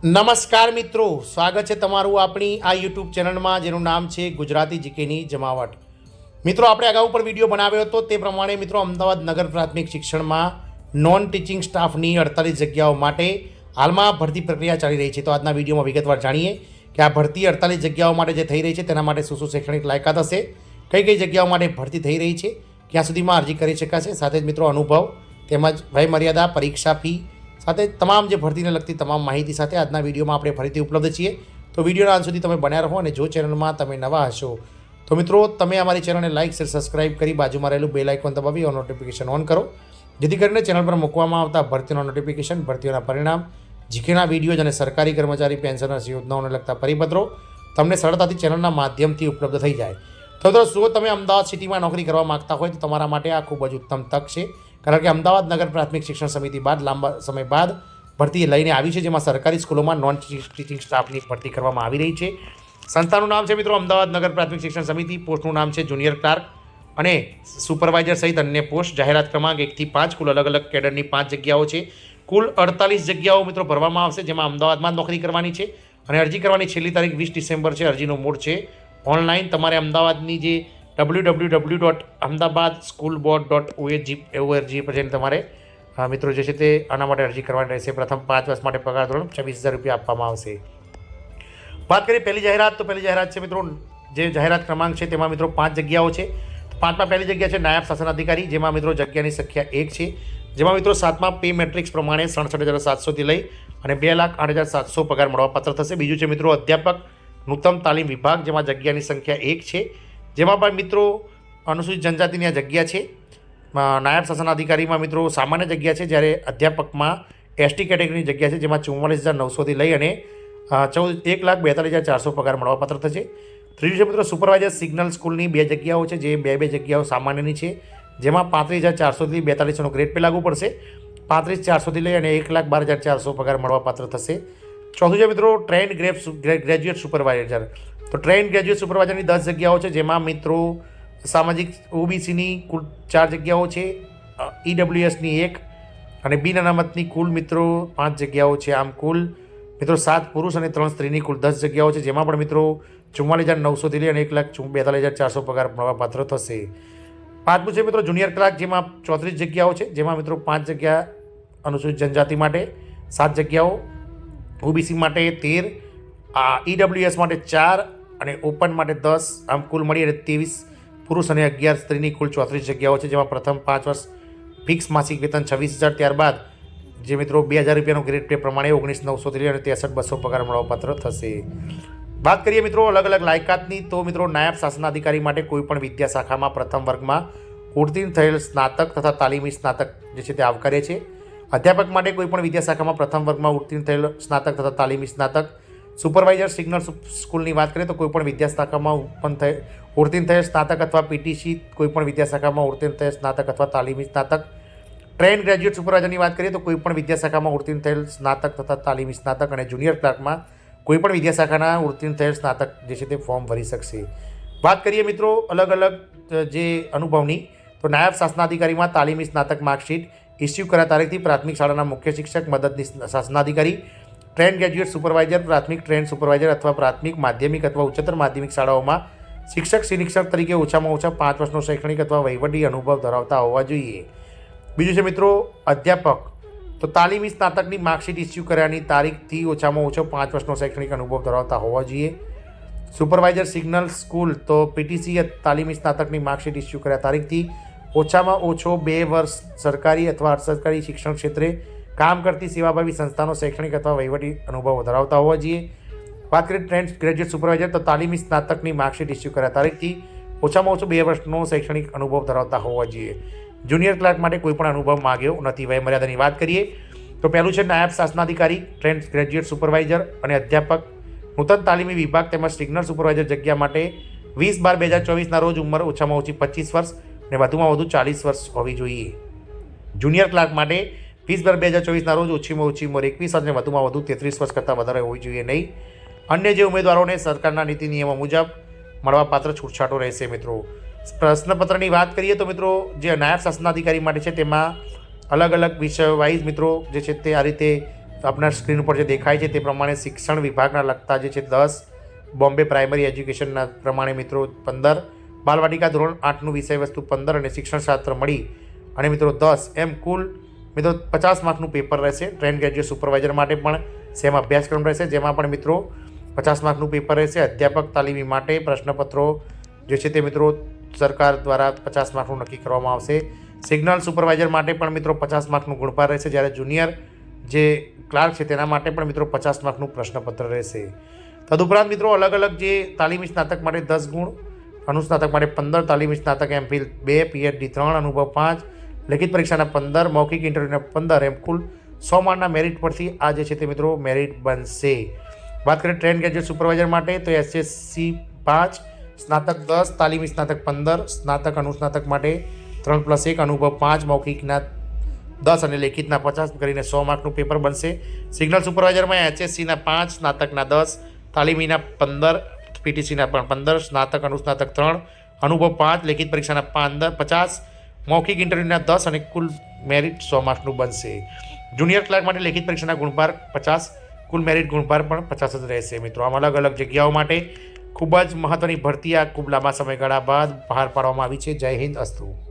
નમસ્કાર મિત્રો, સ્વાગત છે તમારું આપણી આ યુટ્યુબ ચેનલમાં જેનું નામ છે ગુજરાતી જીકેની જમાવટ. મિત્રો, આપણે અગાઉ પણ વિડીયો બનાવ્યો હતો તે પ્રમાણે મિત્રો અમદાવાદ નગર પ્રાથમિક શિક્ષણમાં નોન ટીચિંગ સ્ટાફની 48 જગ્યાઓ માટે હાલમાં ભરતી પ્રક્રિયા ચાલી રહી છે. તો આજના વિડીયોમાં વિગતવાર જાણીએ કે આ ભરતી 48 જગ્યાઓ માટે જે થઈ રહી છે તેના માટે શું શું શૈક્ષણિક લાયકાત હશે, કઈ કઈ જગ્યાઓ માટે ભરતી થઈ રહી છે, ક્યાં સુધીમાં અરજી કરી શકાશે, સાથે જ મિત્રો અનુભવ તેમજ વય મર્યાદા, પરીક્ષા ફી સાથે તમામ જે ભરતીને લગતી તમામ માહિતી સાથે આજના વિડીયોમાં આપણે ફરીથી ઉપલબ્ધ છીએ. તો વિડીયોના અંત સુધી તમે બન્યા રહો અને જો ચેનલમાં તમે નવા હશો તો મિત્રો તમે અમારી ચેનલને લાઇક, શેર, સબસ્ક્રાઇબ કરી બાજુમાં રહેલું બેલ આઇકોન દબાવી ઓન નોટિફિકેશન ઓન કરો, જેથી કરીને ચેનલ પર મૂકવામાં આવતા ભરતીના નોટિફિકેશન, ભરતીઓના પરિણામ, જીકેના વિડીયોઝ અને સરકારી કર્મચારી પેન્શનર્સ યોજનાઓને લગતા પરિપત્રો તમને સરળતાથી ચેનલના માધ્યમથી ઉપલબ્ધ થઈ જાય. તો જો તમે અમદાવાદ સિટીમાં નોકરી કરવા માગતા હોય તો તમારા માટે આ ખૂબ જ ઉત્તમ તક છે, કારણ કે અમદાવાદ નગર પ્રાથમિક શિક્ષણ સમિતિ બાદ લાંબા સમય બાદ ભરતી લઈને આવી છે, જેમાં સરકારી સ્કૂલોમાં નોન ટીચિંગ સ્ટાફની ભરતી કરવામાં આવી રહી છે. સંસ્થાનું નામ છે મિત્રો અમદાવાદ નગર પ્રાથમિક શિક્ષણ સમિતિ. પોસ્ટનું નામ છે જુનિયર ક્લાર્ક અને સુપરવાઇઝર સહિત અન્ય પોસ્ટ. જાહેરાત ક્રમાંક 1 થી 5, કુલ અલગ અલગ કેડરની 5 જગ્યાઓ છે. કુલ 48 જગ્યાઓ મિત્રો ભરવામાં આવશે, જેમાં અમદાવાદમાં જ નોકરી કરવાની છે અને અરજી કરવાની છેલ્લી તારીખ 20 ડિસેમ્બર છે. અરજીનો મોડ છે ઓનલાઈન. તમારે અમદાવાદની જે www.ahmedabadSchoolBoard.org પર જઈને તમારે મિત્રો જે છે તે આના માટે અરજી કરવાની રહેશે. પ્રથમ 5 વર્ષ માટે પગાર ધોરણ 26,000 રૂપિયા આપવામાં આવશે. વાત કરીએ પહેલી જાહેરાત, તો પહેલી જાહેરાત છે મિત્રો જે જાહેરાત ક્રમાંક છે તેમાં મિત્રો 5 જગ્યાઓ છે. 5માં પહેલી જગ્યા છે નાયબ શાસન અધિકારી, જેમાં મિત્રો જગ્યાની સંખ્યા 1 છે, જેમાં મિત્રો 7મા પે મેટ્રિક્સ પ્રમાણે 67,700થી લઈ અને 2,08,700 પગાર મળવાપાત્ર થશે. બીજું છે મિત્રો અધ્યાપક નૂતન તાલીમ વિભાગ, જેમાં જગ્યાની સંખ્યા 1 છે, જેમાં પણ મિત્રો અનુસૂચિત જનજાતિની આ જગ્યા છે. નાયબ શાસન અધિકારીમાં મિત્રો સામાન્ય જગ્યા છે, જ્યારે અધ્યાપકમાં એસટી કેટેગરીની જગ્યા છે, જેમાં 44,900થી લઈ અને 1,42,400 પગાર મળવાપાત્ર થશે. ત્રીજું છે મિત્રો સુપરવાઇઝર સિગ્નલ સ્કૂલની 2 જગ્યાઓ છે, જે 2 જગ્યાઓ સામાન્યની છે, જેમાં 35,400થી 4200નો ગ્રેડ પે લાગુ પડશે. 35,400થી લઈ અને 1,12,400 પગાર મળવાપાત્ર થશે. ચોથું છે મિત્રો ટ્રેન્ડ ગ્રેજ્યુએટ સુપરવાઇઝર. તો ટ્રેન્ડ ગ્રેજ્યુએટ સુપરવાઇઝરની 10 જગ્યાઓ છે, જેમાં મિત્રો સામાજિક ઓબીસીની કુલ 4 જગ્યાઓ છે, ઈડબ્લ્યુએસની 1 અને બિન અનામતની કુલ મિત્રો 5 જગ્યાઓ છે. આમ કુલ મિત્રો 7 પુરુષ અને 3 સ્ત્રીની કુલ 10 જગ્યાઓ છે, જેમાં પણ મિત્રો 44,900થી લઈ અને 1,42,400 પગાર મળવાપાત્ર થશે. 5મું છે મિત્રો જુનિયર ક્લાર્ક, જેમાં 34 જગ્યાઓ છે, જેમાં મિત્રો 5 જગ્યા અનુસૂચિત જનજાતિ માટે, 7 જગ્યાઓ ઓબીસી માટે 13, ઈડબ્લ્યુએસ માટે 4 અને ઓપન માટે 10. આમ કુલ મળી 23 પુરુષ અને 11 સ્ત્રીની કુલ 34 જગ્યાઓ છે, જેમાં પ્રથમ 5 વર્ષ ફિક્સ માસિક વેતન 26,000, ત્યારબાદ જે મિત્રો 2,000 રૂપિયાનો ગ્રેડ પે પ્રમાણે 19,900થી અને 63,200 પગાર મળવાપાત્ર થશે. વાત કરીએ મિત્રો અલગ અલગ લાયકાતની, તો મિત્રો નાયબ શાસન અધિકારી માટે કોઈપણ વિદ્યા શાખામાં પ્રથમ વર્ગમાં ઉત્તીર્ણ થયેલ સ્નાતક તથા તાલીમી સ્નાતક જે છે તે આવકાર્ય છે. અધ્યાપક માટે કોઈપણ વિદ્યા શાખામાં પ્રથમ વર્ગમાં ઉત્તીર્ણ થયેલ સ્નાતક તથા તાલીમી સ્નાતક. સુપરવાઇઝર સિગ્નલ સ્કૂલની વાત કરીએ તો કોઈપણ વિદ્યા શાખામાં ઉત્તીર્ણ થયેલ સ્નાતક અથવા પીટીસી, કોઈપણ વિદ્યા શાખામાં ઉત્તીર્ણ થયેલ સ્નાતક અથવા તાલીમી સ્નાતક. ટ્રેન્ડ ગ્રેજ્યુએટ સુપરવાઇઝરની વાત કરીએ તો કોઈપણ વિદ્યા શાખામાં ઉત્તીર્ણ થયેલ સ્નાતક તથા તાલીમી સ્નાતક અને જુનિયર ક્લાર્કમાં કોઈપણ વિદ્યા શાખાના ઉત્તીર્ણ થયેલ સ્નાતક જે છે તે ફોર્મ ભરી શકશે. વાત કરીએ મિત્રો અલગ અલગ જે અનુભવની, તો નાયબ શાસનાધિકારીમાં તાલીમી સ્નાતક માર્કશીટ ઇસ્યુ કર્યા તારીખથી પ્રાથમિક શાળાના મુખ્ય શિક્ષક, મદદનીશ શાસનાધિકારી, ટ્રેન્ડ ગ્રેજ્યુએટ સુપરવાઇઝર, પ્રાથમિક ટ્રેન્ડ સુપરવાઇઝર અથવા પ્રાથમિક, માધ્યમિક અથવા ઉચ્ચતર માધ્યમિક શાળાઓમાં શિક્ષક નિરીક્ષક તરીકે ઓછામાં ઓછા 5 વર્ષનો શૈક્ષણિક અથવા વહીવટી અનુભવ ધરાવતા હોવા જોઈએ. બીજું છે મિત્રો અધ્યાપક, તો તાલીમી સ્નાતકની માર્કશીટ ઇસ્યુ કર્યાની તારીખથી ઓછામાં ઓછો 5 વર્ષનો શૈક્ષણિક અનુભવ ધરાવતા હોવા જોઈએ. સુપરવાઇઝર સિગ્નલ સ્કૂલ, તો પીટીસી તાલીમી સ્નાતકની માર્કશીટ ઇસ્યુ કર્યા તારીખથી ઓછામાં ઓછો 2 વર્ષ સરકારી અથવા અર્ધસરકારી શિક્ષણ ક્ષેત્રે કામ કરતી સેવાભાવી સંસ્થાનો શૈક્ષણિક અથવા વહીવટી અનુભવ ધરાવતા હોવા જોઈએ. વાત કરીએ ટ્રેન્ડ ગ્રેજ્યુએટ સુપરવાઇઝર, તો તાલીમી સ્નાતકની માર્કશીટ ઇસ્યુ કર્યા તારીખથી ઓછામાં ઓછો 2 વર્ષનો શૈક્ષણિક અનુભવ ધરાવતા હોવા જોઈએ. જુનિયર ક્લાર્ક માટે કોઈ પણ અનુભવ માગ્યો નથી. વય મર્યાદાની વાત કરીએ તો પહેલું છે નાયબ શાસનાધિકારી, ટ્રેન્ડ ગ્રેજ્યુએટ સુપરવાઇઝર અને અધ્યાપક નૂતન તાલીમી વિભાગ તેમજ સિગ્નલ સુપરવાઇઝર જગ્યા માટે 20/12/2024ના રોજ ઉંમર ઓછામાં ઓછી 25 વર્ષ અને વધુમાં વધુ 40 વર્ષ હોવી જોઈએ. જુનિયર ક્લાર્ક માટે 20/12/2024ના રોજ ઓછીમાં ઓછી ઉંમર 21 અને વધુમાં વધુ 33 વર્ષ કરતાં વધારે હોવી જોઈએ નહીં. અન્ય જે ઉમેદવારોને સરકારના નીતિ નિયમો મુજબ મળવાપાત્ર છૂટછાટો રહેશે. મિત્રો પ્રશ્નપત્રની વાત કરીએ તો મિત્રો જે નાયબ શાસનાધિકારી માટે છે તેમાં અલગ અલગ વિષય વાઇઝ મિત્રો જે છે તે આ રીતે આપણા સ્ક્રીન ઉપર જે દેખાય છે તે પ્રમાણે શિક્ષણ વિભાગના લગતા જે છે 10, બોમ્બે પ્રાઇમરી એજ્યુકેશનના પ્રમાણે મિત્રો 15, બાલવાટિકા ધોરણ 8નું વિષય વસ્તુ 15 અને શિક્ષણશાસ્ત્ર મળી અને મિત્રો 10 એમ કુલ મિત્રો 50 માર્કનું પેપર રહેશે. ટ્રેન ગ્રેજ્યુએટ સુપરવાઇઝર માટે પણ સેમ અભ્યાસક્રમ રહેશે, જેમાં પણ મિત્રો 50 માર્કનું પેપર રહેશે. અધ્યાપક તાલીમી માટે પ્રશ્નપત્રો જે છે તે મિત્રો સરકાર દ્વારા 50 માર્કનું નક્કી કરવામાં આવશે. સિગ્નલ સુપરવાઇઝર માટે પણ મિત્રો 50 માર્કનું ગુણભાર રહેશે, જ્યારે જુનિયર જે ક્લાર્ક છે તેના માટે પણ મિત્રો 50 માર્કનું પ્રશ્નપત્ર રહેશે. તદુપરાંત મિત્રો અલગ અલગ જે તાલીમી સ્નાતક માટે 10 ગુણ, અનુસ્નાતક માટે 15, તાલીમી સ્નાતક MPhil 2, PhD 3, અનુભવ 5, લેખિત પરીક્ષાના 15, મૌખિક ઇન્ટરવ્યૂના 15 એમ કુલ 100 માર્કના મેરિટ પરથી આ જે છે તે મિત્રો મેરિટ બનશે. વાત કરીએ ટ્રેન ગ્રેજ્યુએટ સુપરવાઇઝર માટે તો SSC 5, સ્નાતક 10, તાલીમી સ્નાતક 15, સ્નાતક અનુસ્નાતક માટે 3+1, અનુભવ 5, મૌખિકના 10 અને લેખિતના 50 કરીને 100 માર્કનું પેપર બનશે. સિગ્નલ સુપરવાઇઝરમાં HSCના 5, સ્નાતકના 10, તાલીમીના 15, PTCના પણ 15, સ્નાતક અનુસ્નાતક 3, અનુભવ 5, લેખિત પરીક્ષાના 50, મૌખિક ઇન્ટરવ્યૂના 10 અને કુલ મેરિટ 100 માર્કનું બનશે. જુનિયર ક્લાર્ક માટે લેખિત પરીક્ષાના ગુણભાર 50, કુલ મેરિટ ગુણભાર પણ 50 જ રહેશે. મિત્રો આમ અલગ અલગ જગ્યાઓ માટે ખૂબ જ મહત્ત્વની ભરતી આ ખૂબ લાંબા સમયગાળા બાદ બહાર પાડવામાં આવી છે. જય હિન્દ, અસ્તુ.